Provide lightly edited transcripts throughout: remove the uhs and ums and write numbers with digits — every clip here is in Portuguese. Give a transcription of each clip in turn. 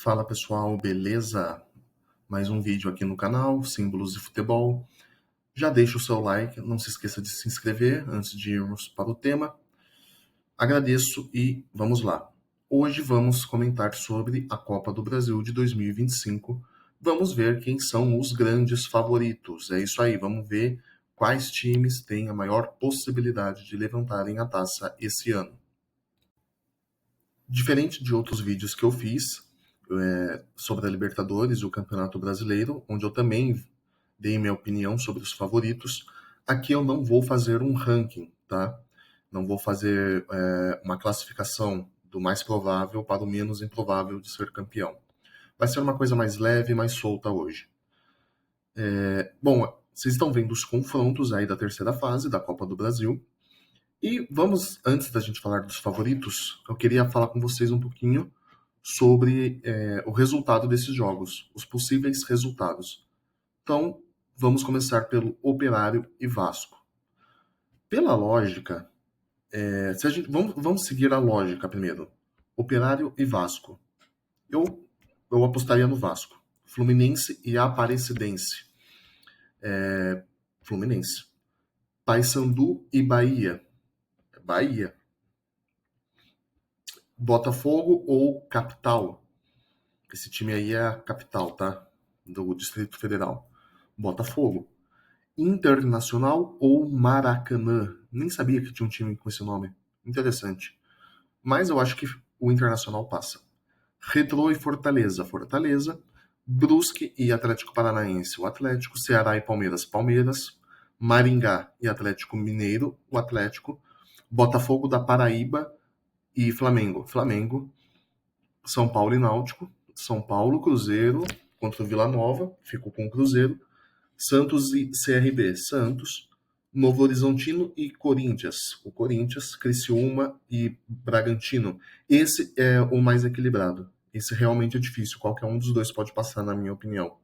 Fala pessoal, beleza? Mais um vídeo aqui no canal, Símbolos de Futebol. Já deixa o seu like, não se esqueça de se inscrever antes de irmos para o tema. Agradeço e vamos lá. Hoje vamos comentar sobre a Copa do Brasil de 2025. Vamos ver quem são os grandes favoritos. É isso aí, vamos ver quais times têm a maior possibilidade de levantarem a taça esse ano. Diferente de outros vídeos que eu fiz sobre a Libertadores e o Campeonato Brasileiro, onde eu também dei minha opinião sobre os favoritos, aqui eu não vou fazer um ranking, tá? Não vou fazer uma classificação do mais provável para o menos improvável de ser campeão. Vai ser uma coisa mais leve, mais solta hoje. Bom, vocês estão vendo os confrontos aí da terceira fase da Copa do Brasil. E vamos, antes da gente falar dos favoritos, eu queria falar com vocês um pouquinho sobre o resultado desses jogos, os possíveis resultados. Então, vamos começar pelo Operário e Vasco. Pela lógica, vamos seguir a lógica primeiro. Operário e Vasco. Eu apostaria no Vasco. Fluminense e Aparecidense. Fluminense. Paysandu e Bahia. Bahia. Botafogo ou Capital. Esse time aí é a capital, tá? Do Distrito Federal. Botafogo. Internacional ou Maracanã? Nem sabia que tinha um time com esse nome. Interessante. Mas eu acho que o Internacional passa. Retrô e Fortaleza. Fortaleza. Brusque e Atlético Paranaense. O Atlético. Ceará e Palmeiras. Palmeiras. Maringá e Atlético Mineiro. O Atlético. Botafogo da Paraíba e Flamengo. Flamengo. São Paulo e Náutico. São Paulo, Cruzeiro contra o Vila Nova. Ficou com o Cruzeiro. Santos e CRB. Santos. Novo Horizontino e Corinthians. O Corinthians, Criciúma e Bragantino. Esse é o mais equilibrado. Esse realmente é difícil. Qualquer um dos dois pode passar, na minha opinião.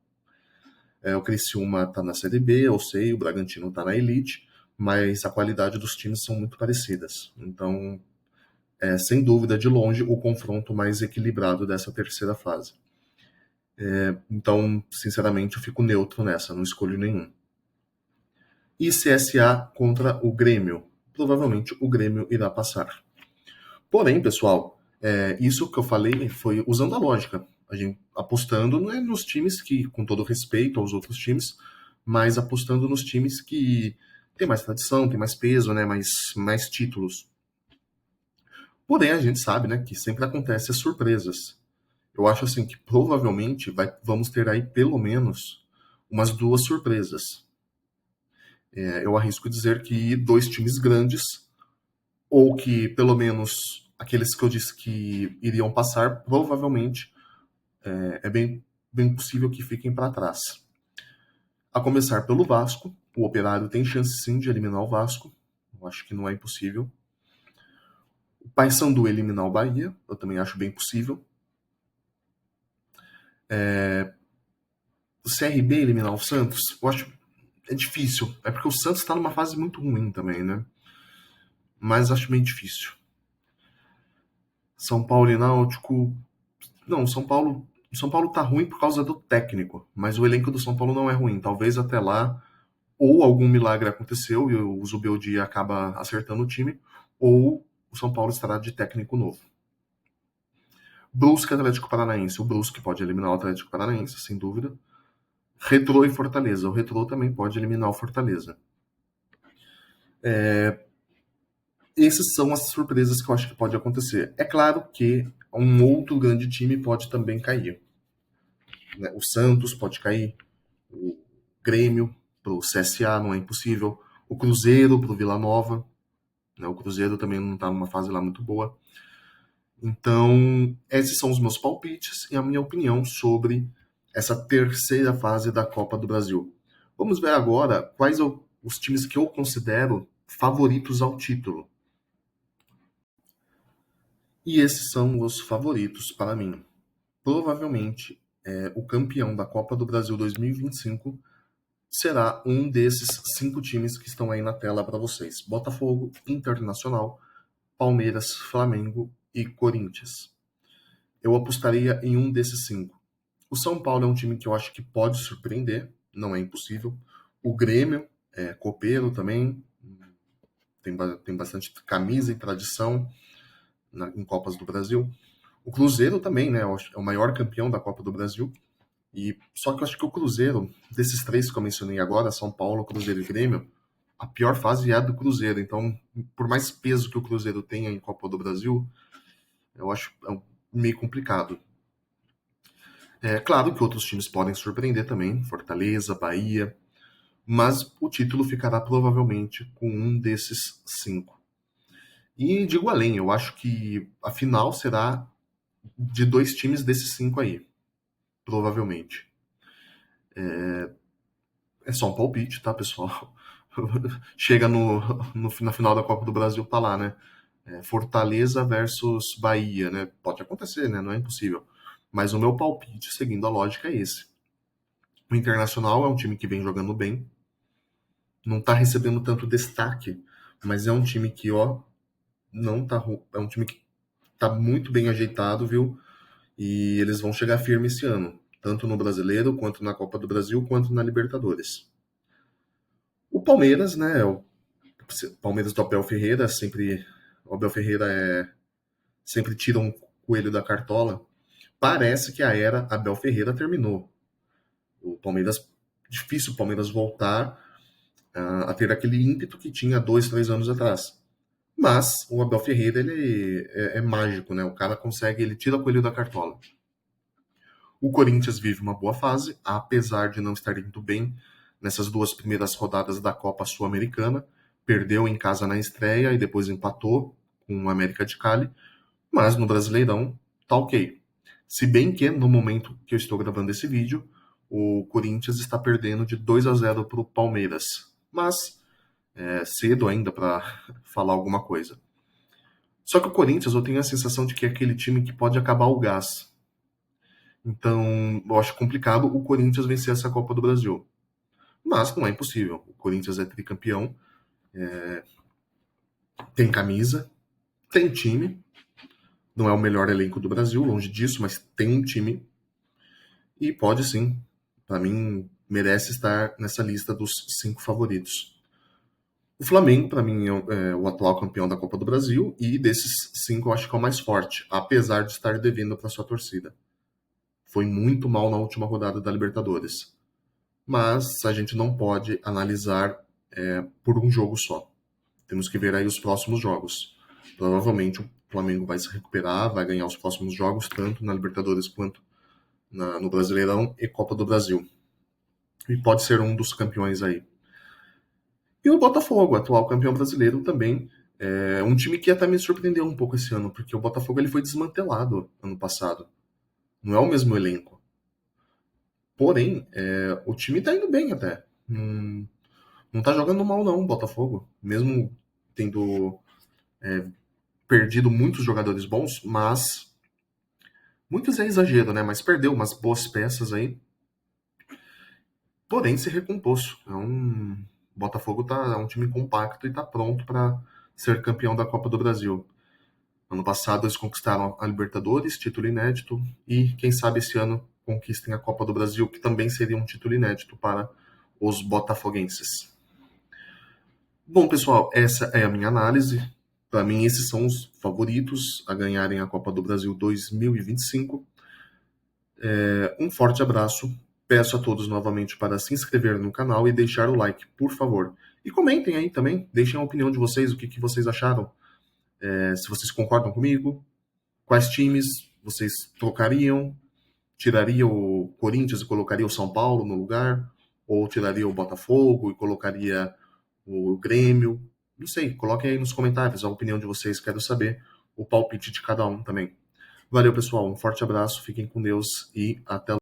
O Criciúma está na Série B, eu sei, o Bragantino está na Elite, mas a qualidade dos times são muito parecidas. Então, sem dúvida, de longe, o confronto mais equilibrado dessa terceira fase. Então, sinceramente, eu fico neutro nessa, não escolho nenhum. E CSA contra o Grêmio. Provavelmente o Grêmio irá passar. Porém, pessoal, isso que eu falei foi usando a lógica. A gente apostando não é nos times que, com todo respeito aos outros times, mas apostando nos times que têm mais tradição, têm mais peso, né, mais títulos. Porém, a gente sabe, né, que sempre acontecem as surpresas. Eu acho assim que provavelmente vamos ter aí pelo menos umas duas surpresas. Eu arrisco dizer que dois times grandes, ou que pelo menos aqueles que eu disse que iriam passar, provavelmente é bem possível que fiquem para trás. A começar pelo Vasco, o Operário tem chance sim de eliminar o Vasco, eu acho que não é impossível. O Paysandu eliminar o Bahia, eu também acho bem possível. O CRB eliminar o Santos, eu acho é difícil. É porque o Santos está numa fase muito ruim também, né? Mas acho bem difícil. São Paulo e Náutico. Não, São Paulo tá ruim por causa do técnico, mas o elenco do São Paulo não é ruim. Talvez até lá, ou algum milagre aconteceu e o Zubeldia acaba acertando o time, ou o São Paulo estará de técnico novo. Brusque e Atlético Paranaense. O Brusque pode eliminar o Atlético Paranaense, sem dúvida. Retrô e Fortaleza. O Retrô também pode eliminar o Fortaleza. Essas são as surpresas que eu acho que pode acontecer. É claro que um outro grande time pode também cair. O Santos pode cair, o Grêmio para o CSA não é impossível, o Cruzeiro para o Vila Nova. O Cruzeiro também não está numa fase lá muito boa. Então, esses são os meus palpites e a minha opinião sobre essa terceira fase da Copa do Brasil. Vamos ver agora quais os times que eu considero favoritos ao título. E esses são os favoritos para mim. Provavelmente, o campeão da Copa do Brasil 2025 será um desses 5 times que estão aí na tela para vocês. Botafogo, Internacional, Palmeiras, Flamengo e Corinthians. eu apostaria em um desses 5. O São Paulo é um time que eu acho que pode surpreender, não é impossível. O Grêmio é copeiro também, tem bastante camisa e tradição em Copas do Brasil. O Cruzeiro também, né? É o maior campeão da Copa do Brasil. E só que eu acho que o Cruzeiro, desses 3 que eu mencionei agora, São Paulo, Cruzeiro e Grêmio, a pior fase é a do Cruzeiro. Então, por mais peso que o Cruzeiro tenha em Copa do Brasil, eu acho meio complicado. É claro que outros times podem surpreender também, Fortaleza, Bahia, mas o título ficará provavelmente com um desses 5. E digo além, eu acho que a final será de 2 times desses 5 aí, provavelmente. É só um palpite, tá, pessoal? Chega na final da Copa do Brasil, tá lá, né? Fortaleza versus Bahia, né? Pode acontecer, né? Não é impossível. Mas o meu palpite, seguindo a lógica, é esse. O Internacional é um time que vem jogando bem, não tá recebendo tanto destaque, mas é um time que, ó, não tá. É um time que tá muito bem ajeitado, viu? E eles vão chegar firme esse ano, tanto no Brasileiro, quanto na Copa do Brasil, quanto na Libertadores. O Palmeiras, né? O Palmeiras do Abel Ferreira, sempre. O Abel Ferreira sempre tira um coelho da cartola. Parece que a era Abel Ferreira terminou. O Palmeiras. Difícil o Palmeiras voltar a ter aquele ímpeto que tinha 2, 3 anos atrás. Mas o Abel Ferreira, ele é mágico, né? O cara consegue, ele tira o coelho da cartola. O Corinthians vive uma boa fase, apesar de não estar indo bem nessas 2 primeiras rodadas da Copa Sul-Americana. Perdeu em casa na estreia e depois empatou com o América de Cali. Mas no Brasileirão, tá ok. Se bem que, no momento que eu estou gravando esse vídeo, o Corinthians está perdendo de 2-0 para o Palmeiras. Mas é cedo ainda para falar alguma coisa. Só que o Corinthians, eu tenho a sensação de que é aquele time que pode acabar o gás. Então, eu acho complicado o Corinthians vencer essa Copa do Brasil. Mas não é impossível. O Corinthians é tricampeão, tem camisa, tem time. Não é o melhor elenco do Brasil, longe disso, mas tem um time. E pode sim, para mim, merece estar nessa lista dos 5 favoritos. O Flamengo, para mim, é o atual campeão da Copa do Brasil, e desses 5 eu acho que é o mais forte, apesar de estar devendo para sua torcida. Foi muito mal na última rodada da Libertadores. Mas a gente não pode analisar por um jogo só. Temos que ver aí os próximos jogos. Provavelmente o Flamengo vai se recuperar, vai ganhar os próximos jogos, tanto na Libertadores quanto no Brasileirão e Copa do Brasil. E pode ser um dos campeões aí. E o Botafogo, atual campeão brasileiro, também é um time que até me surpreendeu um pouco esse ano, porque o Botafogo ele foi desmantelado ano passado. Não é o mesmo elenco. Porém, o time tá indo bem até. Não tá jogando mal não, o Botafogo. Mesmo tendo perdido muitos jogadores bons, mas muitos é exagero, né? Mas perdeu umas boas peças aí. Porém, se recompôs. O Botafogo é um time compacto e tá pronto para ser campeão da Copa do Brasil. Ano passado eles conquistaram a Libertadores, título inédito, e quem sabe esse ano conquistem a Copa do Brasil, que também seria um título inédito para os botafoguenses. Bom, pessoal, essa é a minha análise. Para mim, esses são os favoritos a ganharem a Copa do Brasil 2025. Um forte abraço. Peço a todos novamente para se inscrever no canal e deixar o like, por favor. E comentem aí também, deixem a opinião de vocês, o que vocês acharam. Se vocês concordam comigo, quais times vocês trocariam, tiraria o Corinthians e colocaria o São Paulo no lugar, ou tiraria o Botafogo e colocaria o Grêmio. Não sei, coloquem aí nos comentários a opinião de vocês, quero saber o palpite de cada um também. Valeu, pessoal, um forte abraço, fiquem com Deus e até